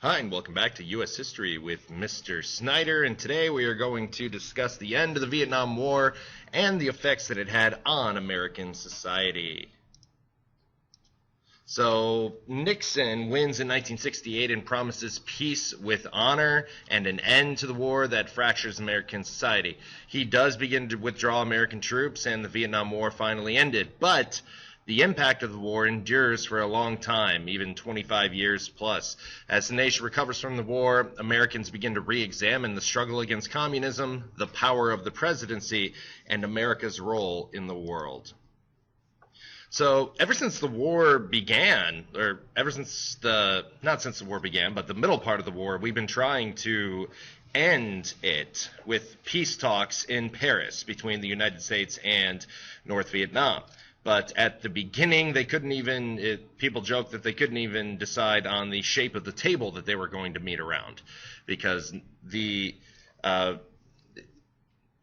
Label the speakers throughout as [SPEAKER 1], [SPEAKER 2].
[SPEAKER 1] Hi, and welcome back to U.S. History with Mr. Snyder, and today we are going to discuss the end of the Vietnam War and the effects that it had on American society. So, Nixon wins in 1968 and promises peace with honor and an end to the war that fractures American society. He does begin to withdraw American troops, and the Vietnam War finally ended, but the impact of the war endures for a long time, even 25 years plus. As the nation recovers from the war, Americans begin to re-examine the struggle against communism, the power of the presidency, and America's role in the world. So ever since the war began, or ever since not since the war began, but the middle part of the war, we've been trying to end it with peace talks in Paris between the United States and North Vietnam. But at the beginning, they couldn't even, people joke that they couldn't even decide on the shape of the table that they were going to meet around, because they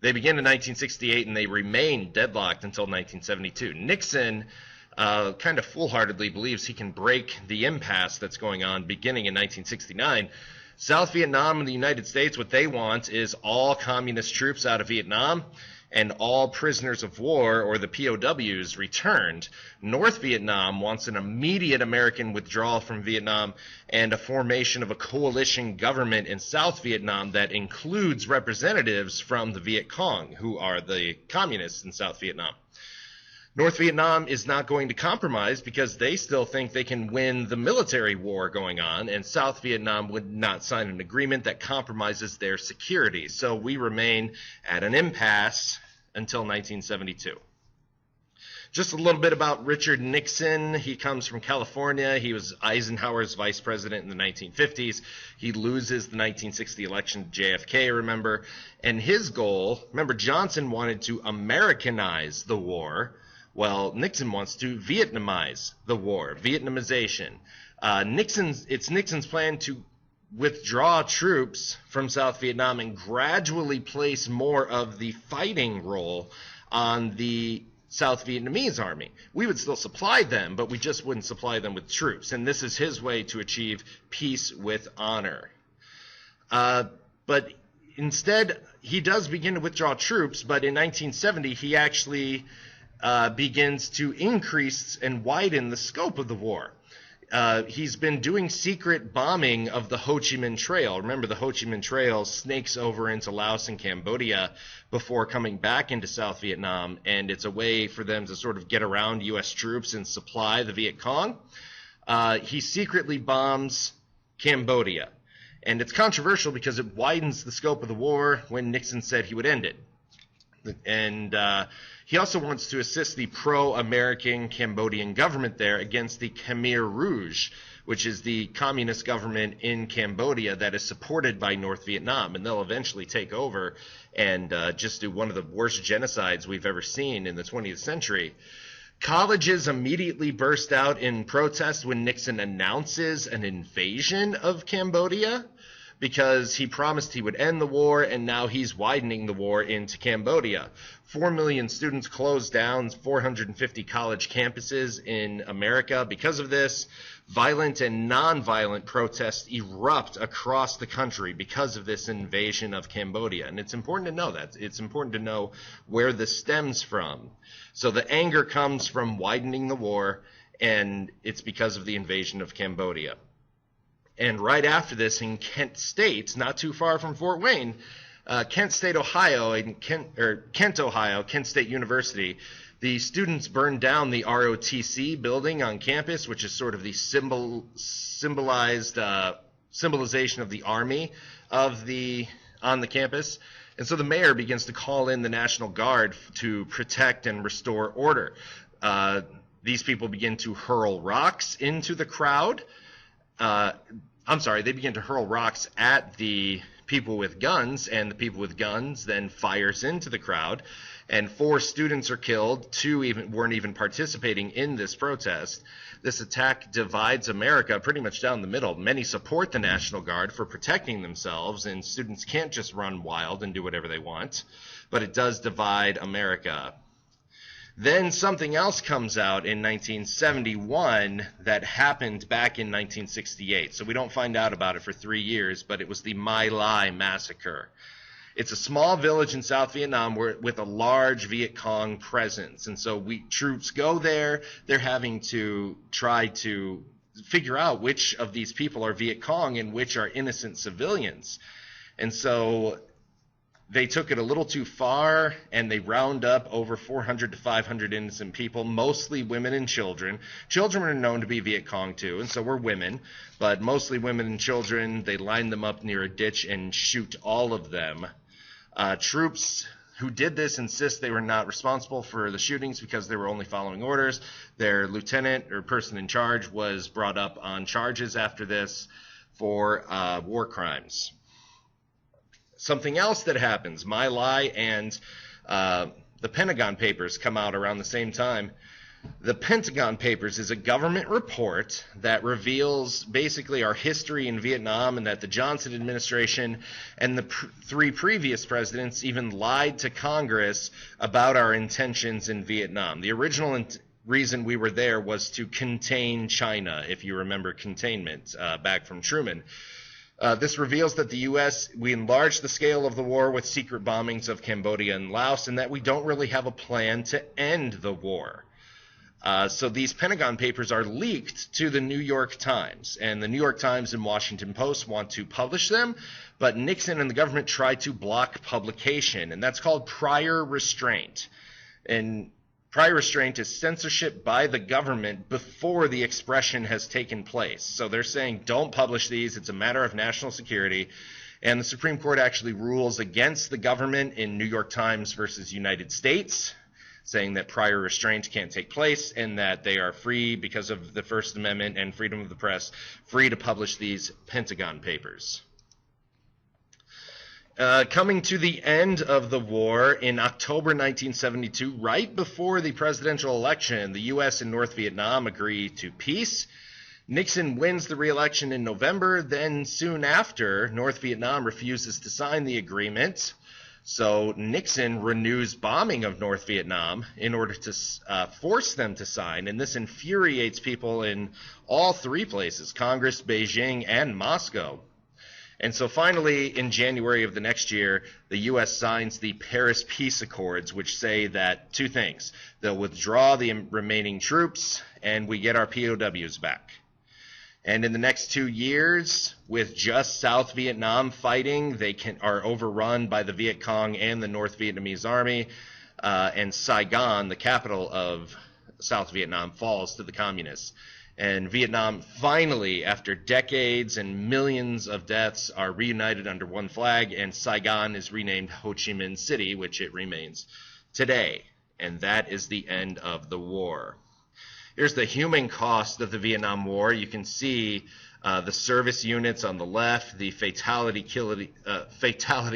[SPEAKER 1] began in 1968 and they remained deadlocked until 1972. Nixon kind of foolhardily believes he can break the impasse that's going on beginning in 1969. South Vietnam and the United States, what they want is all communist troops out of Vietnam and all prisoners of war, or the POWs, returned. North Vietnam wants an immediate American withdrawal from Vietnam and a formation of a coalition government in South Vietnam that includes representatives from the Viet Cong, who are the communists in South Vietnam. North Vietnam is not going to compromise because they still think they can win the military war going on, and South Vietnam would not sign an agreement that compromises their security. So we remain at an impasse until 1972. Just a little bit about Richard Nixon. He comes from California. He was Eisenhower's vice president in the 1950s. He loses the 1960 election to JFK, remember? And his goal, remember, Johnson wanted to Americanize the war. Well, Nixon wants to Vietnamize the war, Vietnamization. It's Nixon's plan to withdraw troops from South Vietnam and gradually place more of the fighting role on the South Vietnamese army. We would still supply them, but we just wouldn't supply them with troops. And this is his way to achieve peace with honor. But instead, he does begin to withdraw troops, but in 1970, he actually begins to increase and widen the scope of the war. He's been doing secret bombing of the Ho Chi Minh Trail. Remember, the Ho Chi Minh Trail snakes over into Laos and Cambodia before coming back into South Vietnam, and it's a way for them to sort of get around U.S. troops and supply the Viet Cong. He secretly bombs Cambodia, and it's controversial because it widens the scope of the war when Nixon said he would end it. And he also wants to assist the pro-American Cambodian government there against the Khmer Rouge, which is the communist government in Cambodia that is supported by North Vietnam. And they'll eventually take over and just do one of the worst genocides we've ever seen in the 20th century. Colleges immediately burst out in protest when Nixon announces an invasion of Cambodia, because he promised he would end the war, and now he's widening the war into Cambodia. 4 million students closed down 450 college campuses in America because of this. Violent and nonviolent protests erupt across the country because of this invasion of Cambodia. And it's important to know that. It's important to know where this stems from. So the anger comes from widening the war, and it's because of the invasion of Cambodia. And right after this, in Kent State, not too far from Fort Wayne, Kent State, Ohio, Kent, Ohio, Kent State University, the students burned down the ROTC building on campus, which is sort of the symbolization of the army on the campus. And so the mayor begins to call in the National Guard to protect and restore order. These people begin to hurl rocks into the crowd. They begin to hurl rocks at the people with guns, and the people with guns then fires into the crowd, and 4 students are killed. 2 weren't even participating in this protest. This attack divides America pretty much down the middle. Many support the National Guard for protecting themselves, and students can't just run wild and do whatever they want, but it does divide America. Then something else comes out in 1971 that happened back in 1968. So we don't find out about it for 3 years, but it was the My Lai Massacre. It's a small village in South Vietnam with a large Viet Cong presence. And so troops go there. They're having to try to figure out which of these people are Viet Cong and which are innocent civilians. And so they took it a little too far, and they round up over 400 to 500 innocent people, mostly women and children. Children are known to be Viet Cong too, and so were women, but mostly women and children. They line them up near a ditch and shoot all of them. Troops who did this insist they were not responsible for the shootings because they were only following orders. Their lieutenant or person in charge was brought up on charges after this for war crimes. Something else that happens, My Lai and the Pentagon Papers come out around the same time. The Pentagon Papers is a government report that reveals basically our history in Vietnam, and that the Johnson administration and the three previous presidents even lied to Congress about our intentions in Vietnam. The original reason we were there was to contain China, if you remember containment back from Truman. This reveals that the U.S., we enlarged the scale of the war with secret bombings of Cambodia and Laos, and that we don't really have a plan to end the war. So these Pentagon Papers are leaked to the New York Times, and the New York Times and Washington Post want to publish them, but Nixon and the government try to block publication, and that's called prior restraint. And prior restraint is censorship by the government before the expression has taken place. So they're saying, don't publish these. It's a matter of national security. And the Supreme Court actually rules against the government in New York Times versus United States, saying that prior restraint can't take place and that they are free because of the First Amendment and freedom of the press, free to publish these Pentagon Papers. Coming to the end of the war in October 1972, right before the presidential election, the U.S. and North Vietnam agree to peace. Nixon wins the re-election in November. Then soon after, North Vietnam refuses to sign the agreement. So Nixon renews bombing of North Vietnam in order to force them to sign. And this infuriates people in all three places, Congress, Beijing, and Moscow. And so finally, in January of the next year, the U.S. signs the Paris Peace Accords, which say that two things. They'll withdraw the remaining troops, and we get our POWs back. And in the next 2 years, with just South Vietnam fighting, they are overrun by the Viet Cong and the North Vietnamese army, and Saigon, the capital of South Vietnam, falls to the communists. And Vietnam finally, after decades and millions of deaths, are reunited under one flag, and Saigon is renamed Ho Chi Minh City, which it remains today. And that is the end of the war. Here's the human cost of the Vietnam War. You can see the service units on the left, the fatality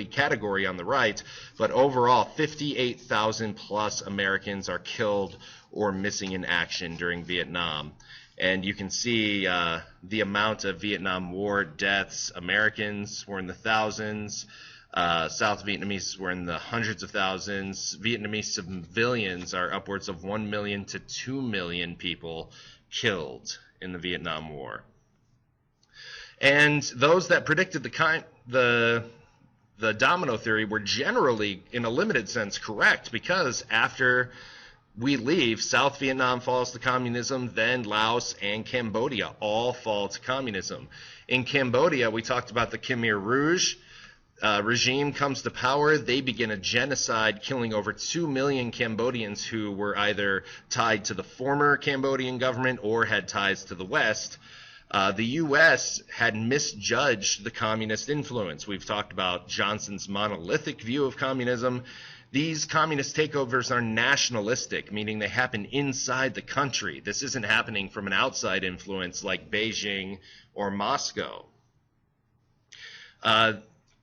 [SPEAKER 1] category on the right, but overall 58,000 plus Americans are killed or missing in action during Vietnam. And you can see the amount of Vietnam War deaths. Americans were in the thousands. South Vietnamese were in the hundreds of thousands. Vietnamese civilians are upwards of 1 million to 2 million people killed in the Vietnam War. And those that predicted the domino theory were generally, in a limited sense, correct, because after we leave, South Vietnam falls to communism, then Laos and Cambodia all fall to communism. In Cambodia, we talked about the Khmer Rouge regime comes to power. They begin a genocide, killing over 2 million Cambodians who were either tied to the former Cambodian government or had ties to the West. The U.S. had misjudged the communist influence. We've talked about Johnson's monolithic view of communism. These communist takeovers are nationalistic, meaning they happen inside the country. This isn't happening from an outside influence like Beijing or Moscow.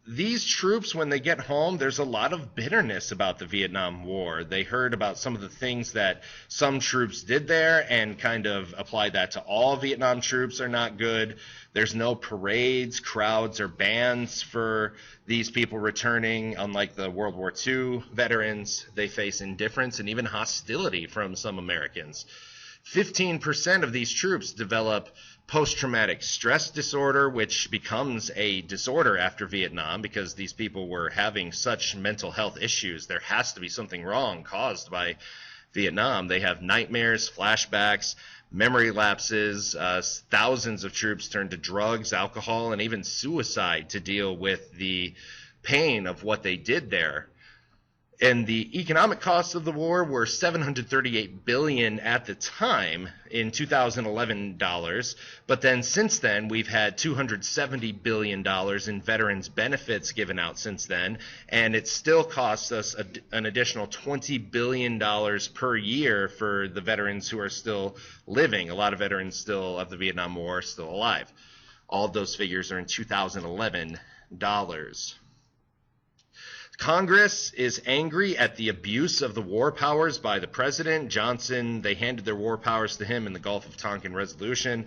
[SPEAKER 1] these troops, when they get home, there's a lot of bitterness about the Vietnam War. They heard about some of the things that some troops did there and kind of applied that to all Vietnam troops are not good. There's no parades, crowds, or bands for these people returning. Unlike the World War II veterans, they face indifference and even hostility from some Americans. 15% of these troops develop post-traumatic stress disorder, which becomes a disorder after Vietnam because these people were having such mental health issues. There has to be something wrong caused by Vietnam. They have nightmares, flashbacks, memory lapses. Thousands of troops turn to drugs, alcohol, and even suicide to deal with the pain of what they did there. And the economic costs of the war were $738 billion at the time in 2011 dollars. But then since then, we've had $270 billion in veterans benefits given out since then. And it still costs us an additional $20 billion per year for the veterans who are still living. A lot of veterans still of the Vietnam War are still alive. All of those figures are in 2011 dollars. Congress is angry at the abuse of the war powers by the president. Johnson, they handed their war powers to him in the Gulf of Tonkin Resolution.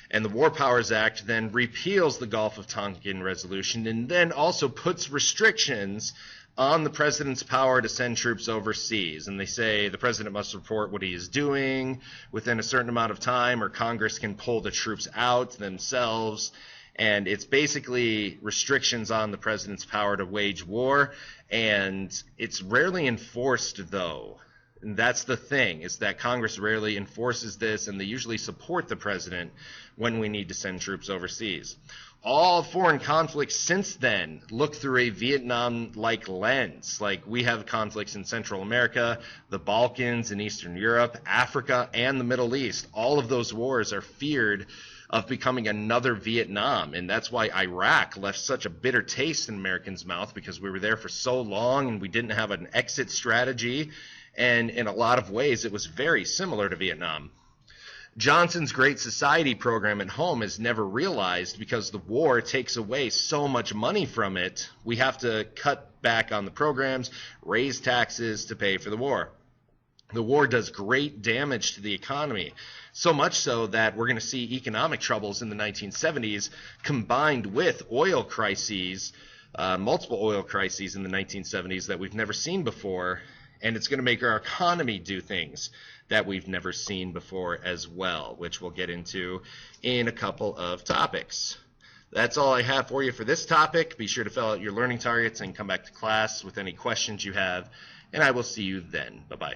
[SPEAKER 1] And the War Powers Act then repeals the Gulf of Tonkin Resolution and then also puts restrictions on the president's power to send troops overseas. And they say the president must report what he is doing within a certain amount of time, or Congress can pull the troops out themselves. And it's basically restrictions on the president's power to wage war, and it's rarely enforced, though. And that's the thing, is that Congress rarely enforces this, and they usually support the president when we need to send troops overseas. All foreign conflicts since then look through a Vietnam-like lens. Like, we have conflicts in Central America, the Balkans, in Eastern Europe, Africa, and the Middle East. All of those wars are feared of becoming another Vietnam, and that's why Iraq left such a bitter taste in Americans' mouth, because we were there for so long and we didn't have an exit strategy, and in a lot of ways it was very similar to Vietnam. Johnson's Great Society program at home is never realized because the war takes away so much money from it. We have to cut back on the programs, raise taxes to pay for the war. The war does great damage to the economy, so much so that we're going to see economic troubles in the 1970s combined with oil crises, multiple oil crises in the 1970s that we've never seen before, and it's going to make our economy do things that we've never seen before as well, which we'll get into in a couple of topics. That's all I have for you for this topic. Be sure to fill out your learning targets and come back to class with any questions you have, and I will see you then. Bye-bye.